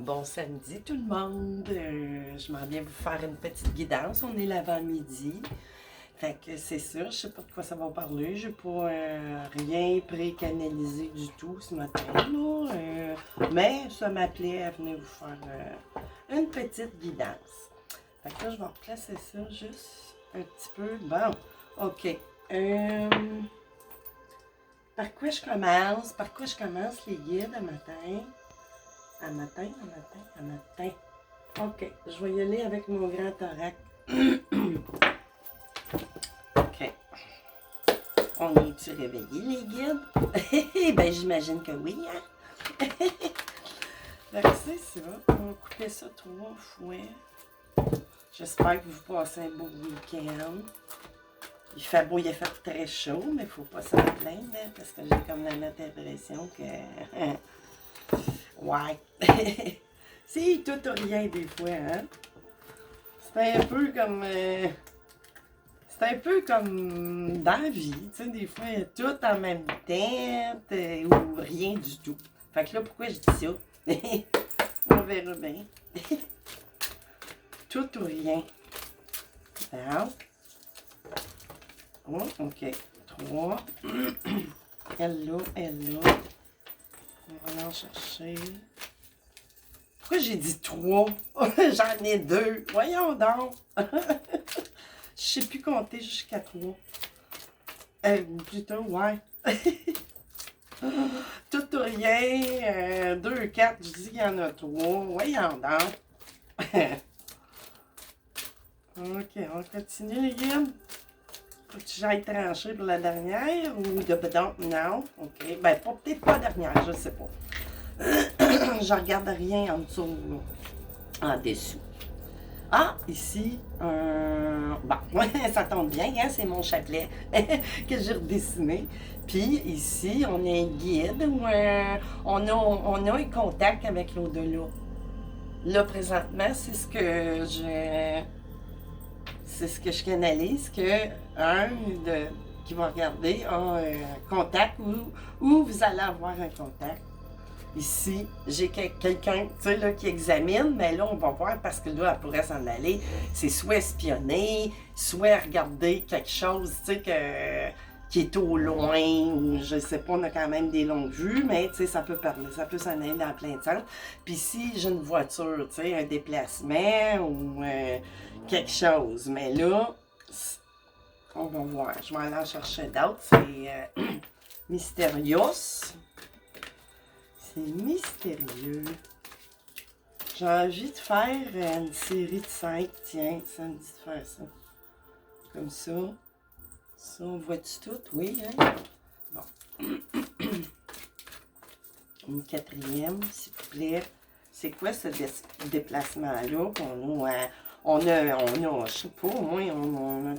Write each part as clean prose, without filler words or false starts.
Bon samedi tout le monde, je m'en viens vous faire une petite guidance, on est l'avant-midi, fait que c'est sûr, je sais pas de quoi ça va parler, j'ai pas rien pré-canalisé du tout ce matin là, mais ça m'appelait à venir vous faire une petite guidance. Fait que là je vais replacer ça juste un petit peu, bon, ok, par quoi je commence? Par quoi je commence les guides à matin? À matin. Ok, je vais y aller avec mon grand thorax. Ok. On est-tu réveillés, les guides? Ben, j'imagine que oui, hein? Fait que c'est ça. On va couper ça 3 fois. J'espère que vous passez un beau week-end. Il fait beau, il a fait très chaud, mais il ne faut pas s'en plaindre, hein, parce que j'ai comme la nette impression que... Ouais. C'est tout ou rien des fois, hein? C'est un peu comme... c'est un peu comme dans la vie, tu sais, des fois, tout en même temps, ou rien du tout. Fait que là, pourquoi je dis ça? On verra bien. Tout ou rien. Bon. Oh, ok. 3. Elle là. On va en chercher. Pourquoi j'ai dit 3? J'en ai 2. Voyons donc. Je sais plus compter jusqu'à 3. Plutôt, ouais. Tout ou rien. 2, 4. Je dis qu'il y en a 3. Voyons donc. Ok, on continue les gars. Faut que j'aille trancher pour la dernière ou de bedon? Non. Ok. Ben, peut-être pas la dernière, je sais pas. Je regarde rien en dessous, là. En dessous. Ah, ici, bon, ça tombe bien, hein, c'est mon chapelet que j'ai redessiné. Puis ici, on a un guide où on a un contact avec l'au-delà. Là, présentement, c'est ce que je canalise, que qui va regarder a un contact où vous allez avoir un contact. Ici, j'ai quelqu'un, tu sais, là, qui examine, mais là, on va voir parce que là, elle pourrait s'en aller. C'est soit espionner, soit regarder quelque chose, tu sais, qui est au loin, ou je sais pas, on a quand même des longues vues, mais tu sais, ça peut parler, ça peut s'en aller dans plein de sens. Puis si j'ai une voiture, tu sais, un déplacement ou quelque chose, mais là, on va voir. Je vais aller en chercher d'autres. C'est Mysterious. C'est mystérieux. J'ai envie de faire une série de 5. Tiens, ça me dit de faire ça. Comme ça. Ça, on voit-tu tout? Oui, hein? Bon. Une quatrième, s'il vous plaît. C'est quoi ce déplacement-là qu'on a? Je sais pas, au moins, on a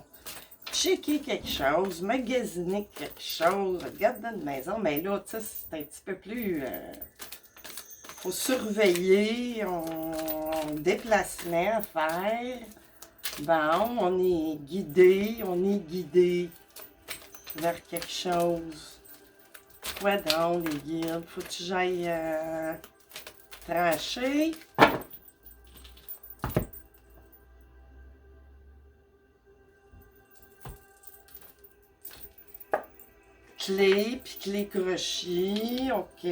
checké quelque chose, magasiné quelque chose, regarder une maison, mais là, tu sais, c'est un petit peu plus... faut surveiller, déplacement à faire. Bon, on est guidé vers quelque chose. Quoi donc, les guides? Faut que j'aille trancher. Clé, puis clé crochet, ok.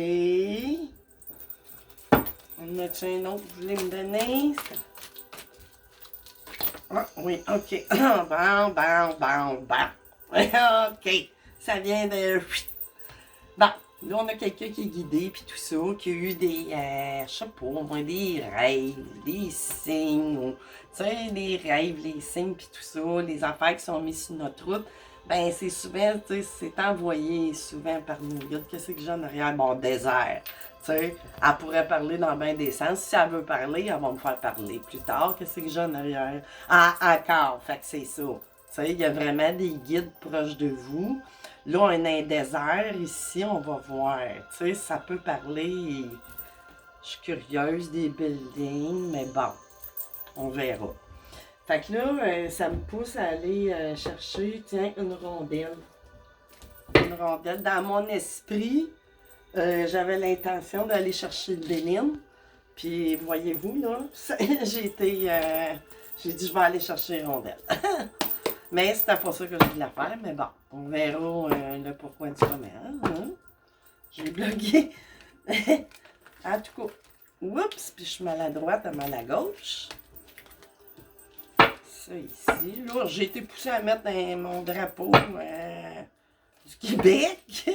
On a-tu un autre que vous voulez me donner? Ah, oui, ok. Bon. Ok, ça vient de... Bon, là, on a quelqu'un qui est guidé, puis tout ça, qui a eu des, je sais pas, moi, des rêves, des signes, ou, tu sais, les rêves, les signes, puis tout ça, les affaires qui sont mises sur notre route. Ben, c'est souvent, tu sais, c'est envoyé souvent par nous. Regarde, qu'est-ce que j'ai en arrière? Bon, désert. Tu sais, elle pourrait parler dans bien des sens. Si elle veut parler, elle va me faire parler plus tard. Qu'est-ce que j'ai en arrière? Ah, encore. Fait que c'est ça. Tu sais, il y a vraiment des guides proches de vous. Là, on est un désert. Ici, on va voir. Tu sais, ça peut parler. Je suis curieuse des buildings, mais bon, on verra. Fait que là, ça me pousse à aller chercher, tiens, une rondelle. Une rondelle. Dans mon esprit, j'avais l'intention d'aller chercher le bénin. Puis, voyez-vous, là, j'ai été... j'ai dit, je vais aller chercher les rondelles. Mais c'était pas ça que je voulais faire, mais bon, on verra le pourquoi du comment. Hein? J'ai bloqué. En tout cas, oups, puis je suis maladroite à mal à gauche. Ça ici, là, j'ai été poussée à mettre mon drapeau du Québec,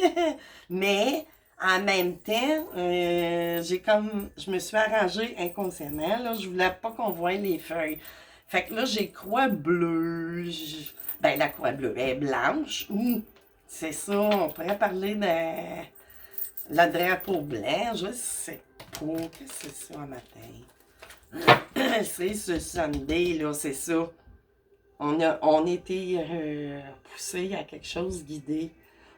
mais en même temps, je me suis arrangée inconsciemment, là, je voulais pas qu'on voie les feuilles. Fait que là, j'ai croix bleue, ben la croix bleue, elle est blanche, ou c'est ça, on pourrait parler de la drapeau blanc, je sais pas, qu'est-ce que c'est ça un matin? C'est ce Sunday, là, c'est ça. On était poussé à quelque chose guidé.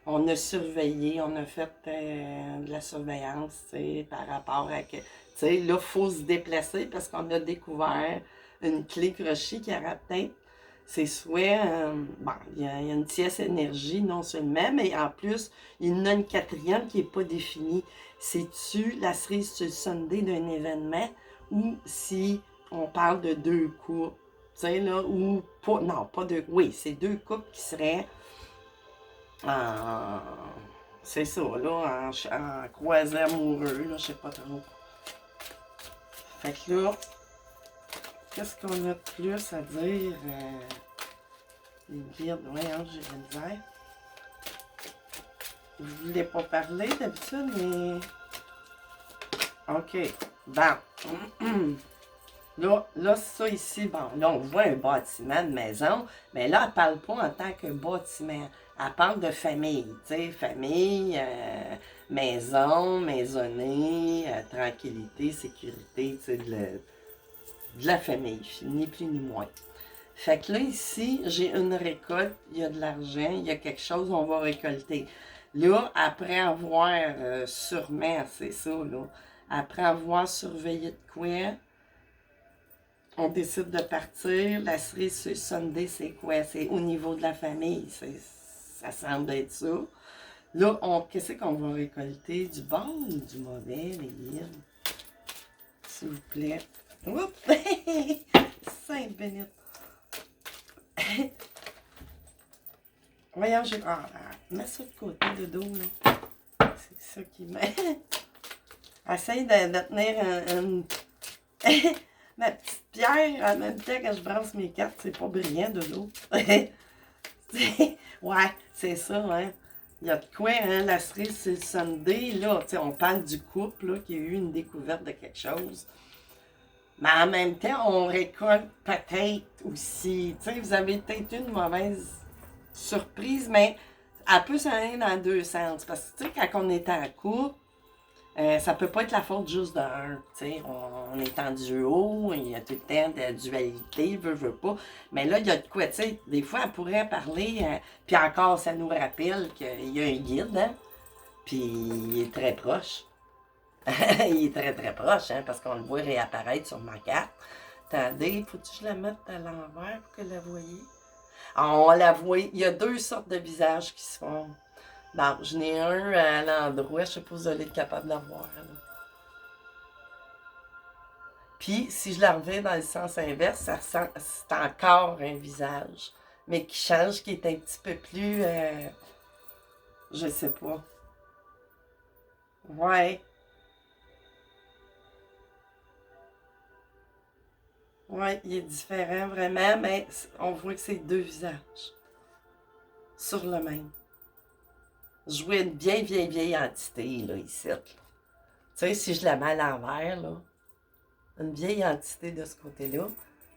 On a surveillé, on a fait de la surveillance, par rapport à que, là, il faut se déplacer parce qu'on a découvert une clé crochet qui aura peut-être, c'est soit, bon, il y a une tierce énergie non seulement, mais en plus, il y en a une quatrième qui n'est pas définie. C'est-tu la cerise sur le Sunday d'un événement ou si on parle de deux couples? Tu sais, là, ou pas, non, pas deux, oui, c'est deux couples qui seraient en, c'est ça, là, en croisés amoureux, là, je sais pas trop. Fait que là, qu'est-ce qu'on a de plus à dire? Les guides, voyons, j'ai de la misère. Je voulais pas parler d'habitude, mais... OK, bon. Là, ça ici, bon, là, on voit un bâtiment de maison, mais là, elle ne parle pas en tant que bâtiment. Elle parle de famille, tu sais, famille, maison, maisonnée, tranquillité, sécurité, tu sais, de la famille, ni plus ni moins. Fait que là, ici, j'ai une récolte, il y a de l'argent, il y a quelque chose, on va récolter. Là, après avoir, sûrement, c'est ça, là, après avoir surveillé de quoi, on décide de partir. La cerise sur Sunday, c'est quoi? C'est au niveau de la famille. Ça semble être ça. Là, qu'est-ce qu'on va récolter? Du bon ou du mauvais, les guides? S'il vous plaît. Oups! Sainte bénite. Voyons, j'ai... Ah, mets ça de côté de dos, là. C'est ça qui met. Essaye de tenir une... Ma petite pierre, en même temps que je brasse mes cartes, c'est pas brillant de l'eau. Ouais, c'est ça, hein. Il y a de quoi, hein, la cerise, c'est le Sunday, là. On parle du couple, là, qui a eu une découverte de quelque chose. Mais en même temps, on récolte peut-être aussi. Tu sais, vous avez peut-être une mauvaise surprise, mais elle peut s'en dans deux sens. Parce que, tu sais, quand on est en couple, ça peut pas être la faute juste d'un, tu sais, on est en duo, il y a tout le temps de dualité, veut pas. Mais là, il y a de quoi, tu sais, des fois, elle pourrait parler, puis encore, ça nous rappelle qu'il y a un guide, hein, puis il est très proche. Il est très, très proche, hein, parce qu'on le voit réapparaître sur ma carte. Attendez, faut-tu que je la mette à l'envers pour que vous la voyez? Ah, on la voit, il y a deux sortes de visages qui se font. Bon, j'en ai un à l'endroit, je sais pas si vous allez être capable de le voir. Puis, si je la reviens dans le sens inverse, c'est encore un visage, mais qui change, qui est un petit peu plus... je sais pas. Ouais. Ouais, il est différent vraiment, mais on voit que c'est deux visages sur le même. Je vois une vieille entité, là, ici. Là. Tu sais, si je la mets à l'envers, là, une vieille entité de ce côté-là.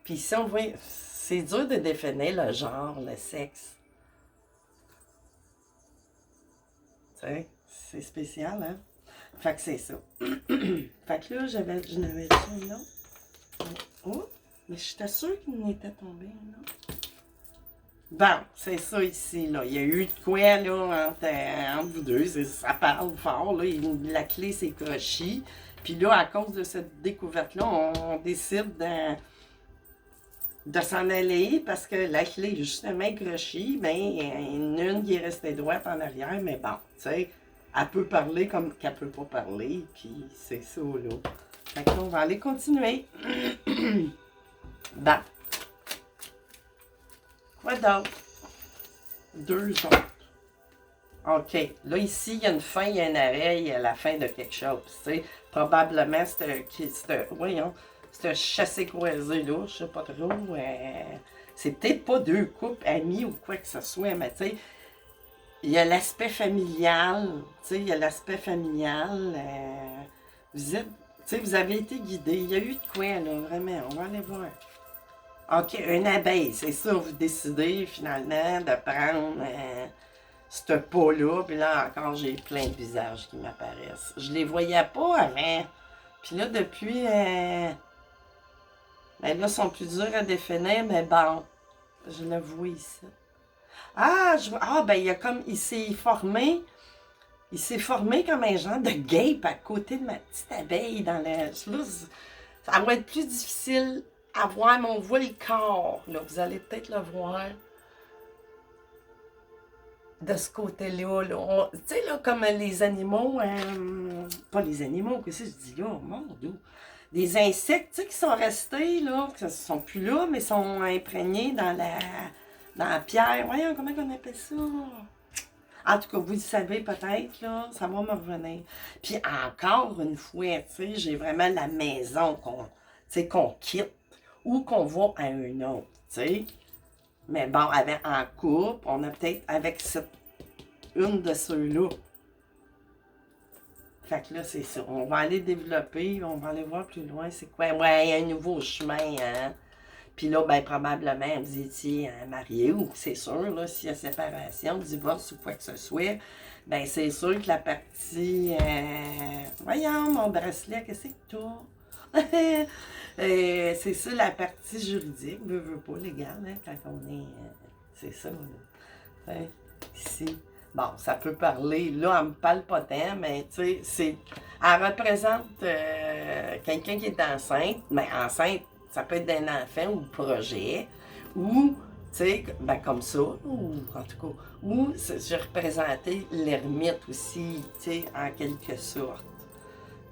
Puis ici, on voit, c'est dur de définir le genre, le sexe. Tu sais, c'est spécial, hein? Fait que c'est ça. Fait que là, j'en avais dit un autre. Oh, mais j'étais sûre qu'il n'était tombé, non? Bon, c'est ça ici, là. Il y a eu de quoi, là, entre vous deux. Ça parle fort, là. La clé, c'est crochet. Puis là, à cause de cette découverte-là, on décide de s'en aller parce que la clé, justement, crochet, ben, il y en a une qui est restée droite en arrière, mais bon, tu sais, elle peut parler comme qu'elle peut pas parler, puis c'est ça, là. Fait que là, on va aller continuer. Bon. Quoi d'autre? 2 autres. OK. Là, ici, il y a une fin, il y a un arrêt, il y a la fin de quelque chose. Tu sais, probablement, voyons, c'est un chassé-croisé, là, je sais pas trop. C'est peut-être pas 2 couples amis ou quoi que ce soit, mais tu sais, il y a l'aspect familial. Tu sais, il y a l'aspect familial. Vous êtes, tu sais, vous avez été guidé. Il y a eu de quoi, là, vraiment. On va aller voir. OK, une abeille, c'est ça, vous décidez finalement de prendre ce pas-là. Puis là, encore, j'ai plein de visages qui m'apparaissent. Je les voyais pas avant. Puis là, depuis... ben là, ils sont plus durs à définir, mais bon, je le vois ici. Ah, ben il y a comme... Il s'est formé comme un genre de guêpe à côté de ma petite abeille dans la... Là, ça va être plus difficile à voir, mais on voit le corps. Là, vous allez peut-être le voir de ce côté-là. Là. Tu sais, là, comme les animaux... pas les animaux, qu'est-ce que je dis là? Mon Dieu! Des insectes, tu sais, qui sont restés, là, qui ne sont plus là, mais sont imprégnés dans la pierre. Voyons, comment on appelle ça? En tout cas, vous le savez peut-être, là, ça va me revenir. Puis encore une fois, tu sais, j'ai vraiment la maison qu'on quitte ou qu'on va à un autre, tu sais. Mais bon, en couple, on a peut-être avec une de ceux-là. Fait que là, c'est ça. On va aller développer, on va aller voir plus loin. C'est quoi? Ouais, un nouveau chemin, hein? Puis là, ben, probablement, vous étiez mariés, ou c'est sûr, là, s'il y a séparation, divorce ou quoi que ce soit, ben, c'est sûr que la partie... voyons, mon bracelet, qu'est-ce que c'est? C'est ça, la partie juridique, veut pas, légal, hein, quand on est... c'est ça, là. Ici. Bon, ça peut parler. Là, elle me parle pas tant, mais tu sais, elle représente quelqu'un qui est enceinte, mais enceinte, ça peut être d'un enfant ou projet, ou, tu sais, ben comme ça, ou en tout cas, ou j'ai représenté l'ermite aussi, tu sais, en quelque sorte.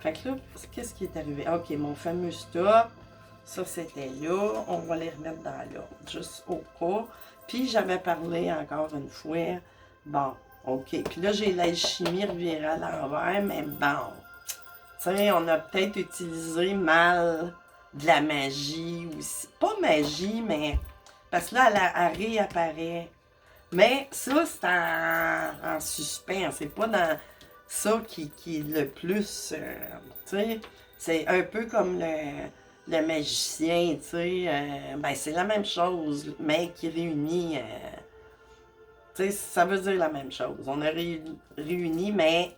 Fait que là, qu'est-ce qui est arrivé? OK, mon fameux stop, ça c'était là, on va les remettre dans là, juste au cas. Puis j'avais parlé encore une fois, bon, OK, puis là j'ai l'alchimie revirée à l'envers, mais bon, tu sais, on a peut-être utilisé mal de la magie aussi. Pas magie, mais. Parce que là, elle réapparaît. Mais ça, c'est en suspens. C'est pas dans ça qui est le plus. Tu sais, c'est un peu comme le magicien, tu sais. Ben, c'est la même chose, mais qui réunit. Tu sais, ça veut dire la même chose. On a réuni, mais.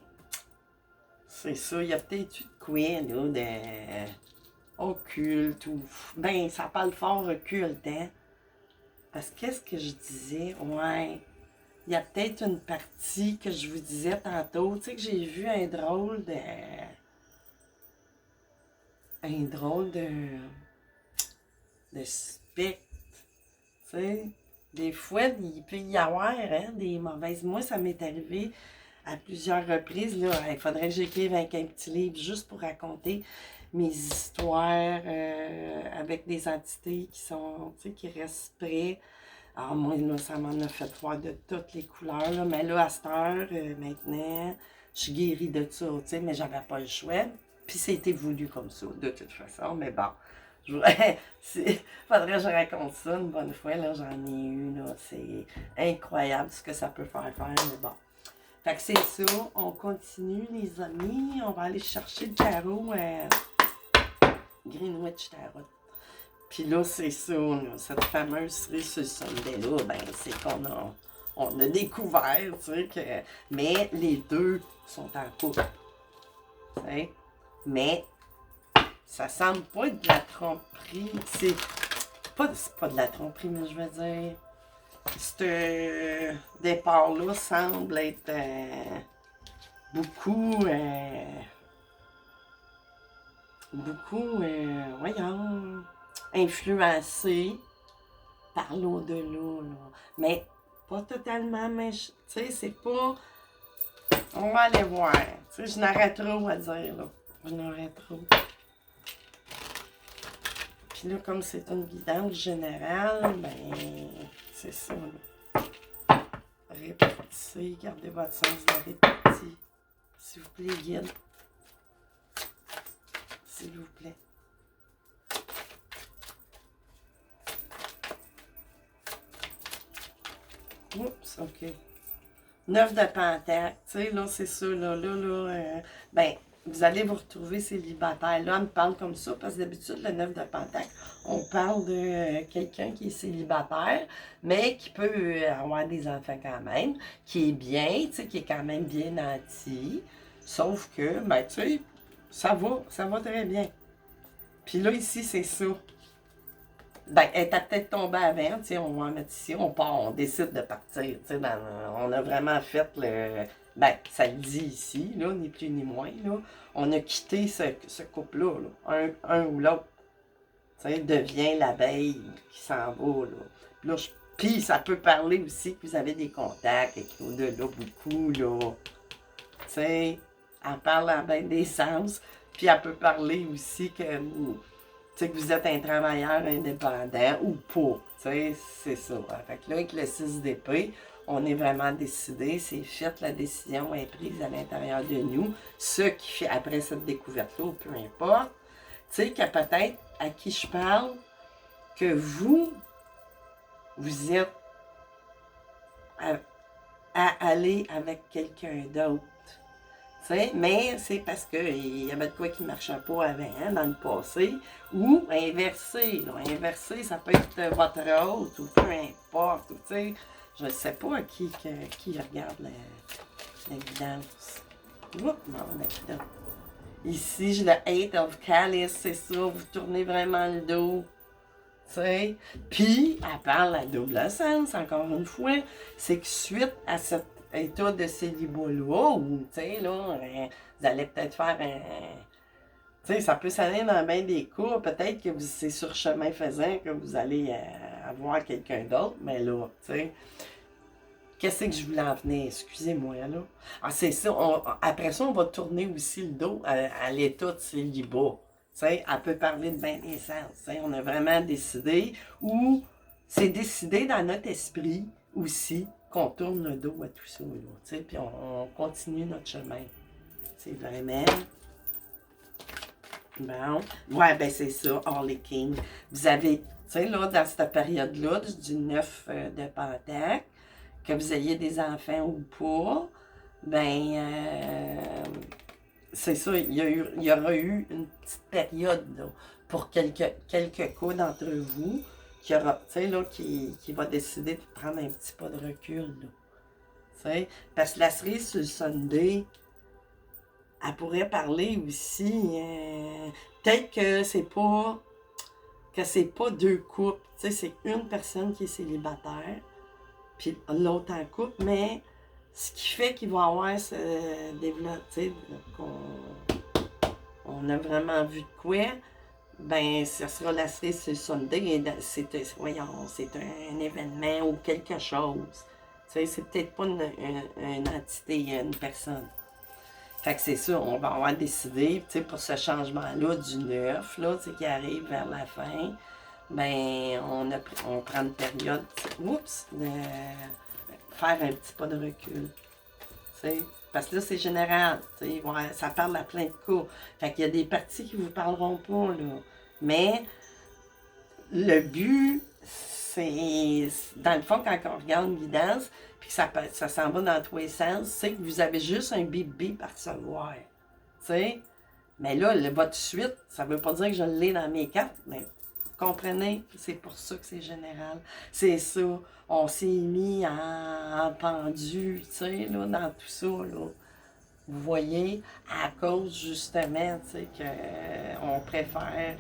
C'est ça, il y a peut-être eu de quoi, là, de occulte ou... Ben, ça parle fort occulte, hein? Parce que qu'est-ce que je disais? Ouais, il y a peut-être une partie que je vous disais tantôt, tu sais, que j'ai vu un drôle de... Un drôle de spectre, tu sais. Des fois, il peut y avoir, hein, des mauvaises... Moi, ça m'est arrivé à plusieurs reprises, là, il faudrait que j'écrive avec un petit livre juste pour raconter mes histoires avec des entités qui sont, tu sais, qui restent près. Alors moi, là, ça m'en a fait voir de toutes les couleurs, là, mais là, à cette heure, maintenant, je suis guérie de ça, tu sais, mais j'avais pas le choix. Puis c'était voulu comme ça, de toute façon, mais bon. Faudrait que je raconte ça une bonne fois, là, j'en ai eu, là, c'est incroyable ce que ça peut faire, mais bon. Fait que c'est ça, on continue les amis, on va aller chercher le tarot Greenwich Tarot. Puis là, c'est ça, là, cette fameuse série sur le Sunday-là, ben c'est on a découvert, tu sais, que... Mais les deux sont en couple, tu sais. Mais ça semble pas être de la tromperie, c'est pas de la tromperie, mais je veux dire... Ce départ-là semble être voyons, influencé par l'au-delà, là. Mais pas totalement, mais tu sais, c'est pas... On va aller voir. Tu sais, je n'aurais trop à dire, là. Je n'aurais trop. Puis là, comme c'est une guidance générale, ben, c'est ça, là. Répartissez, gardez votre sens de la répartie. S'il vous plaît, guide. S'il vous plaît. Oups, OK. 9 de pentacle, tu sais, là, c'est ça, ben, vous allez vous retrouver célibataire. Là, on me parle comme ça, parce que d'habitude, le 9 de pentacle, on parle de quelqu'un qui est célibataire, mais qui peut avoir des enfants quand même, qui est bien, tu sais, qui est quand même bien nanti, sauf que, ben, tu sais, ça va très bien. Puis là, ici, c'est ça. Ben, elle était peut-être tombée avant, tu sais, on va en mettre ici, on part, on décide de partir, tu sais, on a vraiment fait le... Ben, ça le dit ici, là, ni plus ni moins, là. On a quitté ce couple-là, là, un ou l'autre. Tu sais, devient l'abeille qui s'en va, là. Puis là, puis ça peut parler aussi que vous avez des contacts avec au-delà beaucoup, là. Tu sais, elle parle en bien des sens, puis elle peut parler aussi que... Tu sais, que vous êtes un travailleur indépendant ou pas. Tu sais, c'est ça. Fait que là, avec le 6 d'épée, on est vraiment décidé. C'est fait, la décision est prise à l'intérieur de nous. Ce qui fait, après cette découverte-là, ou peu importe, tu sais, que peut-être à qui je parle, que vous êtes à aller avec quelqu'un d'autre. T'sais, mais c'est parce qu'il y avait de quoi qui ne marchait pas avant, hein, dans le passé. Ou inversé. Là. Inversé, ça peut être votre hôte ou peu importe. Ou, je ne sais pas qui regarde la guidance. Oups, mon accident. Ici, j'ai le 8 of Calice, c'est ça. Vous tournez vraiment le dos. T'sais. Puis, elle parle à double sens, encore une fois. C'est que suite à cet état de célibat-là, où, tu sais, là, vous allez peut-être faire un... Tu sais, ça peut s'aller dans bien des cas. Peut-être que c'est sur chemin faisant que vous allez avoir quelqu'un d'autre, mais là, tu sais... Qu'est-ce que je voulais en venir? Excusez-moi, là. Ah, c'est ça. Après ça, on va tourner aussi le dos à l'état de célibat. T'sais, elle peut parler de bien des sens. On a vraiment décidé, ou c'est décidé dans notre esprit aussi, qu'on tourne le dos à tout ça. Puis on continue notre chemin. C'est vraiment... Bon. Ouais, ben c'est ça, Harley King. Vous avez, tu sais, là, dans cette période-là, du 9 de Pentacle, que vous ayez des enfants ou pas, ben... c'est ça, il y aura eu une petite période là, pour quelques cas d'entre vous qui va décider de prendre un petit pas de recul. Là, parce que la cerise sur le Sunday, elle pourrait parler aussi. Peut-être que c'est pas deux couples. C'est une personne qui est célibataire, puis l'autre en couple, mais ce qui fait qu'il va y avoir ce développement, on a vraiment vu de quoi, ben, ça sera la cerise sur le Sunday. C'est un événement ou quelque chose. C'est peut-être pas une entité, une personne. Fait que c'est ça, on va avoir décidé, pour ce changement-là du 9, là, qui arrive vers la fin, ben, on prend une période, de faire un petit pas de recul. T'sais. Parce que là, c'est général. Ouais, ça parle à plein de cas. Fait qu'il y a des parties qui ne vous parleront pas, là. Mais le but, c'est... Dans le fond, quand on regarde une guidance, puis que ça s'en va dans tous les sens, c'est que vous avez juste un bip-bip à recevoir. T'sais? Mais là, votre suite, ça ne veut pas dire que je l'ai dans mes cartes, mais vous comprenez? C'est pour ça que c'est général. C'est ça. On s'est mis en pendu, tu sais, là, dans tout ça, là. Vous voyez, à cause, justement, tu sais, qu'on préfère,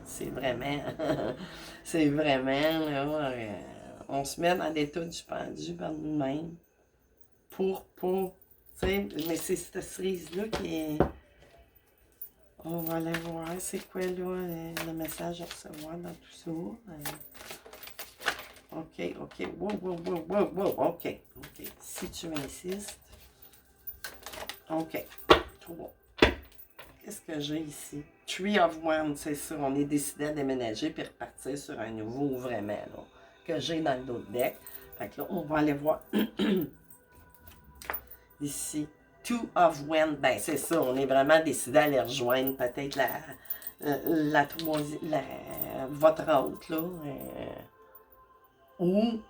c'est vraiment, c'est vraiment, là, on se met dans l'état du pendu par nous-mêmes pour pas, tu sais, mais c'est cette cerise-là qui est... On va aller voir, c'est quoi, là, le message à recevoir dans tout ça. OK. Wow. OK. Si tu insistes. OK. 3. Qu'est-ce que j'ai ici? Tree of Wands, c'est ça. On est décidé à déménager puis repartir sur un nouveau vraiment, là, que j'ai dans le autre deck. Fait que là, on va aller voir ici. Two of Wands, ben c'est ça. On est vraiment décidé à les rejoindre. Peut-être la troisième, votre autre, là. Ou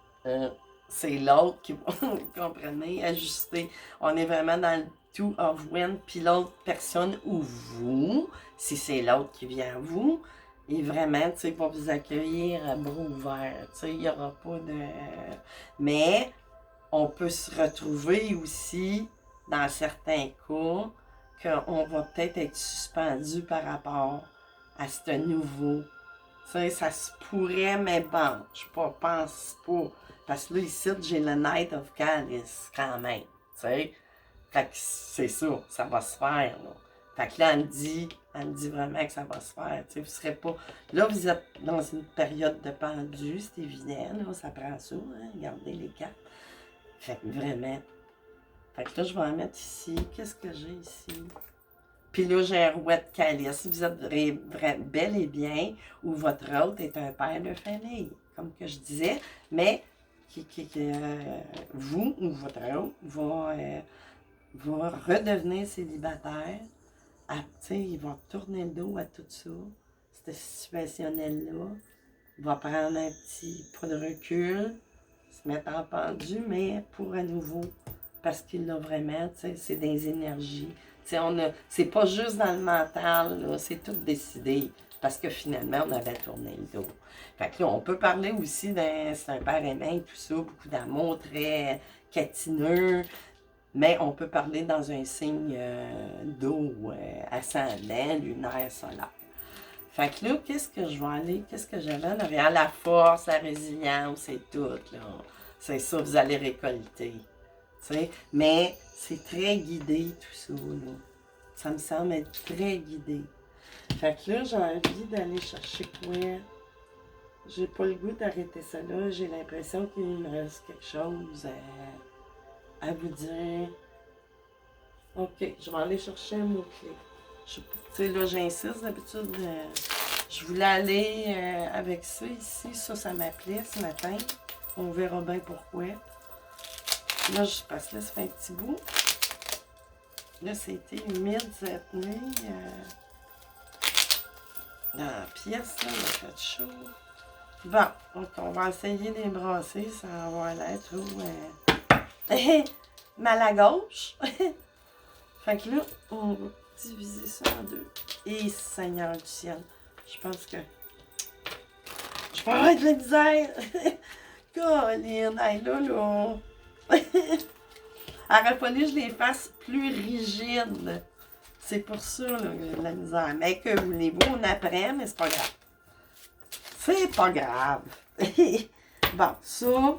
c'est l'autre qui va, vous comprenez, ajuster. On est vraiment dans le Two of Wands, puis l'autre personne ou vous, si c'est l'autre qui vient à vous, et vraiment, tu sais, va vous accueillir à bras ouverts. Tu sais, il n'y aura pas de... Mais on peut se retrouver aussi, dans certains cas, qu'on va peut-être être suspendu par rapport à ce nouveau. Tu sais, ça se pourrait, mais bon, je pense pas. Parce que là, ici, j'ai le Knight of Calice, quand même. Tu sais, fait que c'est ça va se faire, là. Fait que là, elle me dit vraiment que ça va se faire. Tu sais, vous serez pas... Là, vous êtes dans une période de pendu, c'est évident, là, ça prend ça, hein, regardez les cartes. Fait que vraiment... Fait que là, je vais en mettre ici. Qu'est-ce que j'ai ici? Puis là, j'ai un roi de calice. Vous êtes bel et bien, ou votre hôte est un père de famille, comme que je disais, mais vous ou votre hôte va redevenir célibataire. Il va tourner le dos à tout ça, cette situationnelle-là. Il va prendre un petit pas de recul, se mettre en pendu, mais pour à nouveau, parce qu'il l'a vraiment, c'est des énergies. C'est pas juste dans le mental, là, c'est tout décidé. Parce que finalement, on avait tourné le dos. Fait que là, on peut parler aussi c'est un père aimant, tout ça, beaucoup d'amour, très catineux. Mais on peut parler dans un signe d'eau, ascendant, lunaire, solaire. Fait que là, qu'est-ce que j'avais en arrière? La force, la résilience et tout, là. C'est ça, vous allez récolter. T'sais? Mais c'est très guidé tout ça, là. Ça me semble être très guidé. Fait que là, j'ai envie d'aller chercher quoi? J'ai pas le goût d'arrêter ça là. J'ai l'impression qu'il me reste quelque chose à vous dire. Ok, je vais aller chercher un mot-clé. Tu sais, là, j'insiste d'habitude. Je voulais aller avec ça ici. Ça m'appelait ce matin. On verra bien pourquoi. Là, je passe là, ça fait un petit bout. Là, c'était humide cette nuit. Dans la pièce, là, il a fait chaud. Bon, donc on va essayer de les brasser. Ça va avoir l'air trop mal à gauche. Fait que là, on va diviser ça en deux. Et Seigneur du ciel, je pense que je vais avoir de la misère. Colline, hey, là. Il aurait fallu que je les fasse plus rigides. C'est pour ça, là, que j'ai de la misère. Mais que voulez-vous, on apprend, mais c'est pas grave. C'est pas grave. Bon, ça.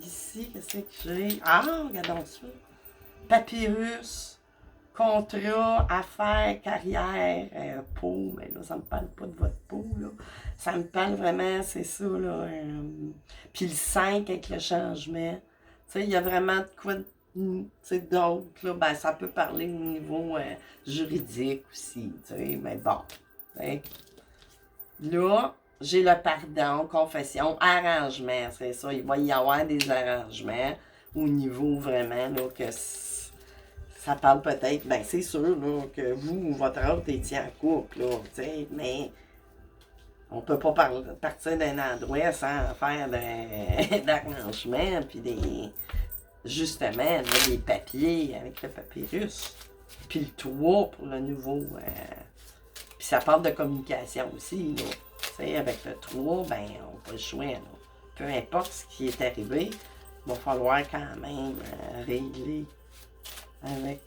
Ici, qu'est-ce que j'ai? Ah, regardons ça. Papyrus, contrat, affaires, carrière, peau. Mais là, ça me parle pas de votre peau, là. Ça me parle vraiment, c'est ça, là. Puis le 5 avec le changement. Tu sais, il y a vraiment de quoi d'autre, là. Ben, ça peut parler au niveau juridique aussi, tu sais. Mais bon. T'sais. Là, j'ai le pardon, confession, arrangement, c'est ça. Il va y avoir des arrangements au niveau vraiment, là, que ça parle peut-être, ben c'est sûr, là, que vous ou votre autre étiez en couple, là, tu sais, mais on peut pas partir d'un endroit sans faire d'arrangement, puis justement, là, des papiers avec le papyrus, puis le toit pour le nouveau... Puis ça parle de communication aussi, là. Tu sais, avec le 3, ben, on n'a pas le choix, là. Peu importe ce qui est arrivé, il va falloir quand même régler avec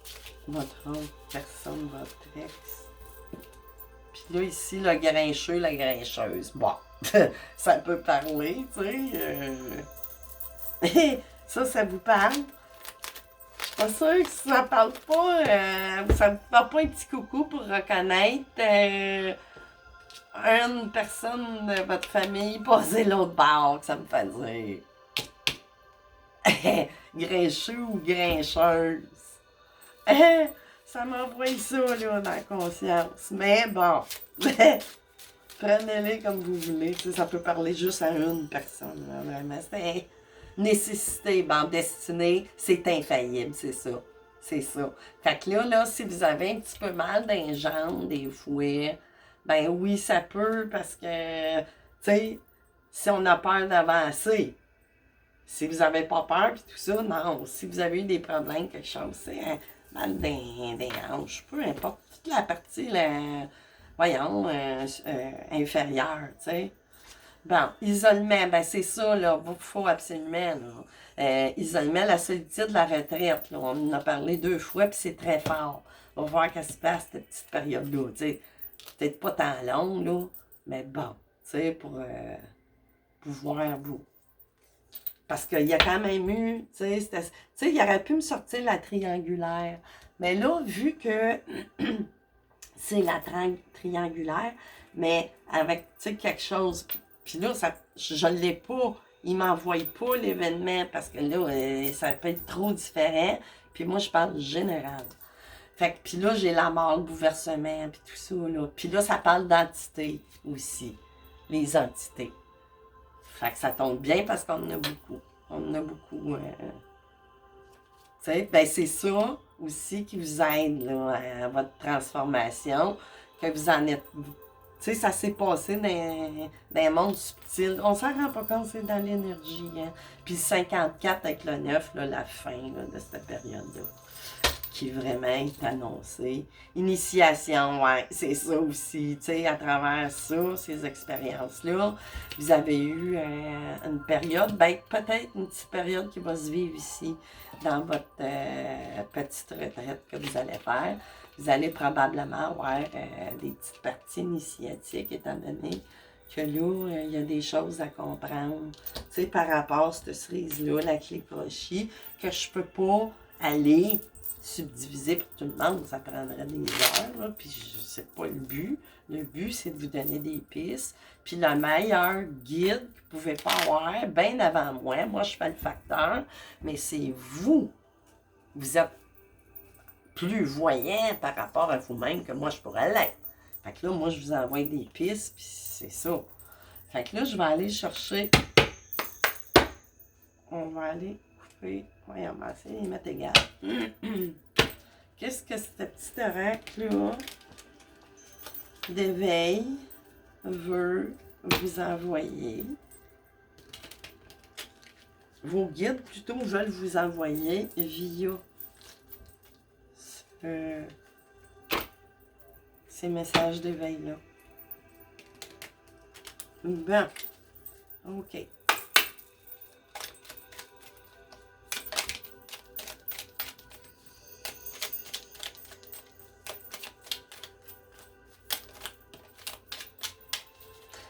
votre autre personne, votre ex. Puis là, ici, le grincheux, la grincheuse. Bon, ça peut parler, tu sais. Ça vous parle? Pas sûr que ça parle pas, ça ne fait pas un petit coucou pour reconnaître une personne de votre famille passer l'autre bord, que ça me fait dire. Grincheux ou grincheuse. Ça m'envoie ça, là, dans la conscience. Mais bon, prenez-les comme vous voulez. Tu sais, ça peut parler juste à une personne, là, vraiment. C'est nécessité, bande destinée, c'est infaillible, c'est ça. C'est ça. Fait que là, si vous avez un petit peu mal dans les jambes, des fois, ben oui, ça peut, parce que, tu sais, si on a peur d'avancer, si vous n'avez pas peur, puis tout ça, non. Si vous avez eu des problèmes, quelque chose, c'est mal des hanches, peu importe, toute la partie, voyons, inférieure, tu sais. Bon, isolement, ben c'est ça, là, il faut absolument, là. Isolement, la solitude de la retraite, là, on en a parlé 2 fois, puis c'est très fort. On va voir qu'est-ce qui se passe, cette petite période-là, tu sais. Peut-être pas tant longue, là, mais bon, tu sais, pour pouvoir vous. Parce qu'il y a quand même eu, tu sais, il aurait pu me sortir la triangulaire. Mais là, vu que c'est la triangulaire, mais avec, tu sais, quelque chose. Puis là, je ne l'ai pas. Il ne m'envoie pas l'événement parce que là, ça peut être trop différent. Puis moi, je parle général. Fait que, puis là, j'ai la mort, le bouleversement, puis tout ça, là. Puis là, ça parle d'entités aussi. Les entités. Fait que ça tombe bien parce qu'on en a beaucoup. On en a beaucoup. Tu sais, ben c'est ça aussi qui vous aide là, à votre transformation, que vous en êtes. Tu sais, ça s'est passé dans un monde subtil. On s'en rend pas compte, c'est dans l'énergie. Hein? Puis 54 avec le 9, là, la fin là, de cette période-là, qui vraiment est annoncée. Initiation, ouais, c'est ça aussi. Tu sais, à travers ça, ces expériences-là, vous avez eu une période, ben peut-être une petite période qui va se vivre ici, dans votre petite retraite que vous allez faire. Vous allez probablement avoir des petites parties initiatiques, étant donné que là, il y a des choses à comprendre, tu sais, par rapport à cette cerise-là, la clé crochet, que je peux pas aller subdiviser pour tout le monde, ça prendrait des heures, là, puis c'est pas le but. Le but, c'est de vous donner des pistes. Puis le meilleur guide que vous pouvez pas avoir, bien avant moi je fais le facteur, mais c'est vous. Vous êtes plus voyant par rapport à vous-même que moi je pourrais l'être. Fait que là, moi, je vous envoie des pistes, puis c'est ça. Fait que là, je vais aller chercher. On va aller couper. Voyons, on va essayer de les mettre égal. Qu'est-ce que ce petit oracle-là d'éveil veut vous envoyer? Vos guides, plutôt, veulent vous envoyer via ces messages d'éveil-là. Bon. OK.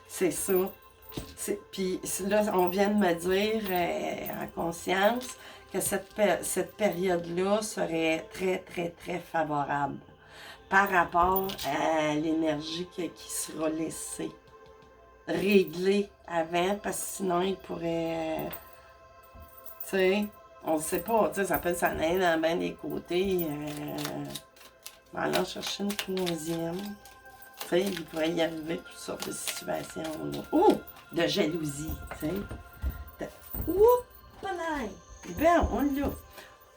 C'est ça. Puis là, on vient de me dire en conscience que cette période-là serait très, très, très favorable par rapport à l'énergie qui sera laissée régler avant, parce que sinon, il pourrait, tu sais, on ne sait pas, tu sais, ça peut s'en aller dans bien des côtés. On va aller chercher une troisième. Tu sais, il pourrait y arriver toutes sortes de situations, là. Oh! De jalousie, tu sais. Oups! Ben, on l'a.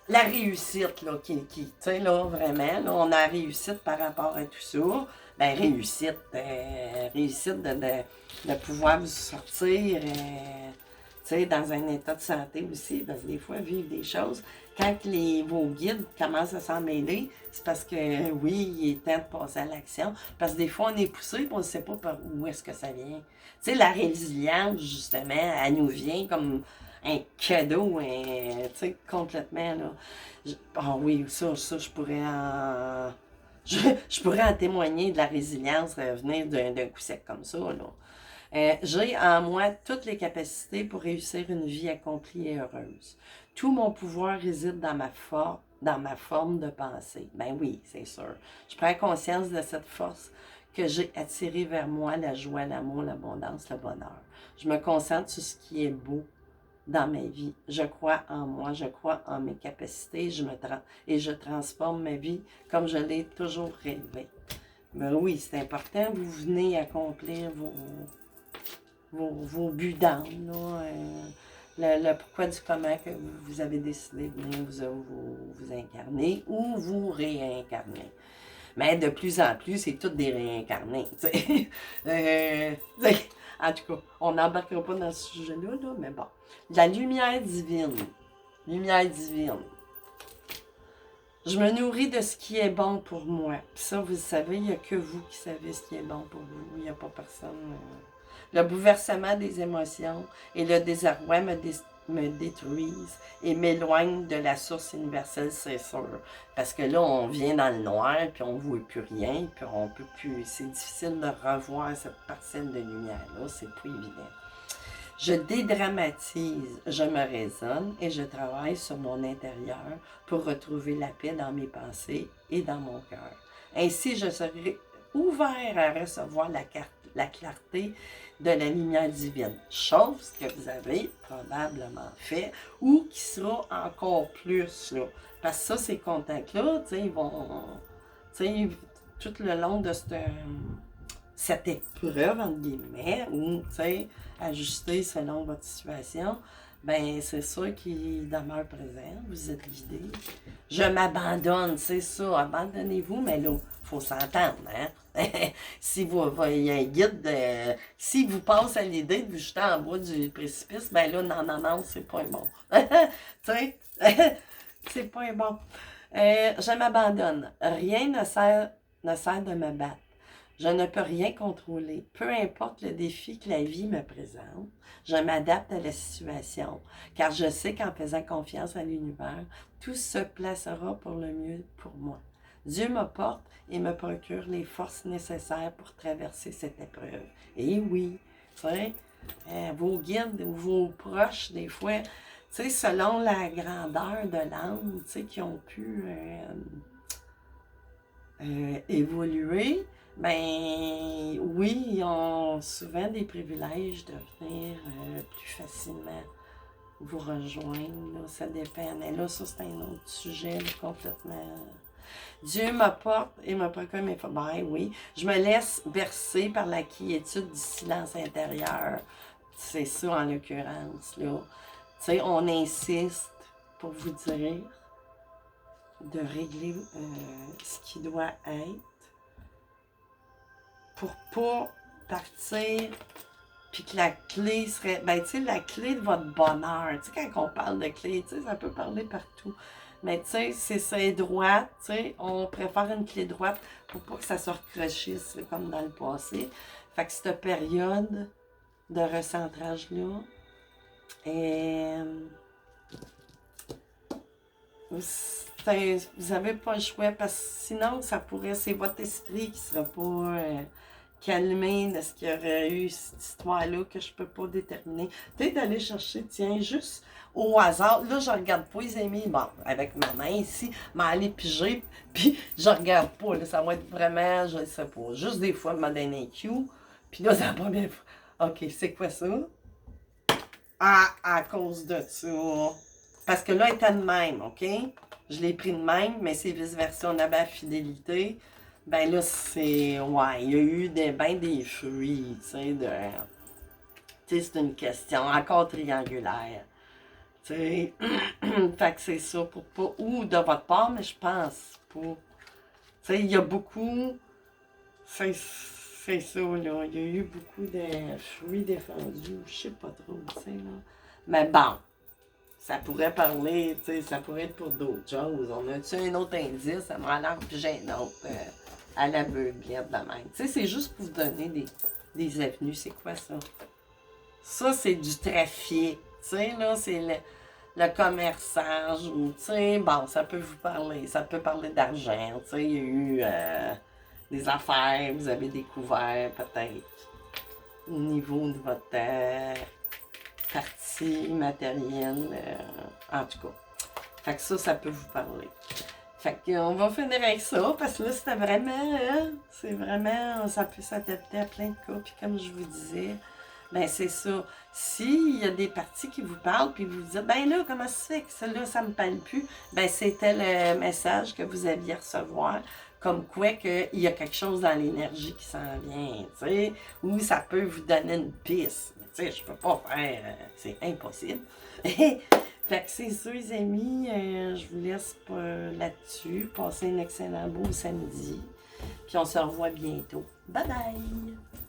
La réussite, là, tu sais, là, vraiment, là, on a la réussite par rapport à tout ça. Ben, réussite de pouvoir vous sortir, tu sais, dans un état de santé aussi, parce que des fois, vivre des choses. Quand vos guides commencent à s'en mêler, c'est parce que, oui, il est temps de passer à l'action. Parce que des fois, on est poussé et on ne sait pas par où est-ce que ça vient. Tu sais, la résilience, justement, elle nous vient comme un cadeau, tu sais, complètement, là. Ah oui, ça, je pourrais en... Je pourrais en témoigner de la résilience venir d'un coup sec comme ça, là. J'ai en moi toutes les capacités pour réussir une vie accomplie et heureuse. Tout mon pouvoir réside dans ma forme de pensée. Ben oui, c'est sûr. Je prends conscience de cette force que j'ai attirée vers moi, la joie, l'amour, l'abondance, le bonheur. Je me concentre sur ce qui est beau dans ma vie. Je crois en moi, je crois en mes capacités, et je transforme ma vie comme je l'ai toujours rêvé. Ben oui, c'est important, vous venez accomplir vos buts d'âme, là, le pourquoi du comment que vous avez décidé de venir vous incarner ou vous réincarner. Mais de plus en plus, c'est tous des réincarnés, tu sais. En tout cas, on n'embarquera pas dans ce sujet-là, là, mais bon. La lumière divine. Lumière divine. Je me nourris de ce qui est bon pour moi. Puis ça, vous le savez, il n'y a que vous qui savez ce qui est bon pour vous. Il n'y a pas personne. Le bouleversement des émotions et le désarroi me détruisent et m'éloignent de la source universelle, c'est sûr. Parce que là, on vient dans le noir, puis on ne voit plus rien, puis on peut plus. C'est difficile de revoir cette parcelle de lumière-là, c'est pas évident. Je dédramatise, je me raisonne et je travaille sur mon intérieur pour retrouver la paix dans mes pensées et dans mon cœur. Ainsi, je serai ouvert à recevoir la clarté de la lumière divine, chose que vous avez probablement fait ou qui sera encore plus, là. Parce que ça, ces contacts-là, tu sais, ils vont, tu sais, tout le long de cette épreuve, entre guillemets, ou, tu sais, ajuster selon votre situation, ben c'est sûr qu'il demeure présent, vous êtes guidé. Je m'abandonne, c'est ça, abandonnez-vous, mais là, il faut s'entendre, hein? Si vous voyez un guide, si vous passez à l'idée de vous jeter en bas du précipice, ben là, non, c'est pas bon. Tu sais, c'est pas bon. Je m'abandonne. Rien ne sert de me battre. Je ne peux rien contrôler. Peu importe le défi que la vie me présente, je m'adapte à la situation, car je sais qu'en faisant confiance à l'univers, tout se placera pour le mieux pour moi. Dieu me porte et me procure les forces nécessaires pour traverser cette épreuve. Et oui, tu sais, vos guides ou vos proches, des fois, tu sais, selon la grandeur de l'âme, tu sais, qui ont pu évoluer, ben oui, ils ont souvent des privilèges de venir plus facilement vous rejoindre. Là, ça dépend. Mais là, ça, c'est un autre sujet là, complètement. Dieu m'apporte et me procure mes forces. Ben oui, je me laisse bercer par la quiétude du silence intérieur. C'est ça en l'occurrence. Là. Tu sais, on insiste pour vous dire de régler ce qui doit être pour pas partir puis que la clé serait, ben tu sais, la clé de votre bonheur. Tu sais, quand on parle de clé, tu sais, ça peut parler partout. Mais tu sais, si c'est droite, tu sais, on préfère une clé droite pour pas que ça se recrochisse comme dans le passé. Fait que cette période de recentrage-là, vous n'avez pas le choix parce que sinon, ça pourrait, c'est votre esprit qui ne sera pas calmé de ce qu'il y aurait eu cette histoire-là que je ne peux pas déterminer. Peut-être d'aller chercher, tiens, juste au hasard. Là, je regarde pas les amis. Bon, avec ma main ici, mais aller piger, puis je regarde pas. Là, ça va être vraiment, je ne sais pas. Juste des fois, me donner un cue. Puis là, c'est la première fois. OK, c'est quoi ça? Ah, à cause de ça. Parce que là, elle était de même, OK? Je l'ai pris de même, mais c'est vice-versa. On avait la fidélité. Ben là, c'est... Ouais, il y a eu ben des fruits, tu sais, de... Tu sais, c'est une question encore triangulaire. Tu sais, fait que c'est ça pour pas... Ou de votre part, mais je pense pas. Tu sais, il y a beaucoup... C'est ça, là. Il y a eu beaucoup de fruits défendus. Je sais pas trop, tu sais, là. Mais bon, ça pourrait parler, tu sais, ça pourrait être pour d'autres choses. On a-tu un autre indice? Ça m'a l'air, puis j'ai un autre à la beuglette de même. Tu sais, c'est juste pour vous donner des avenues. C'est quoi ça? Ça, c'est du trafic. Tu sais, là, c'est le commerçage. Ou, tu sais, bon, ça peut vous parler. Ça peut parler d'argent. Tu sais, il y a eu des affaires. Vous avez découvert, peut-être, au niveau de votre partie matérielle. En tout cas. Fait que ça peut vous parler. Fait qu'on va finir avec ça, parce que là, c'était vraiment, c'est vraiment, ça peut s'adapter à plein de cas. Puis comme je vous disais, Ben c'est ça. S'il y a des parties qui vous parlent, puis vous vous dites, ben là, comment ça se fait que celle-là, ça me parle plus? Ben c'était le message que vous aviez recevoir, comme quoi qu'il y a quelque chose dans l'énergie qui s'en vient, tu sais, ou ça peut vous donner une piste. Tu sais, je peux pas faire, c'est impossible. Fait que c'est ça, les amis, je vous laisse là-dessus. Passez un excellent beau samedi. Puis on se revoit bientôt. Bye bye!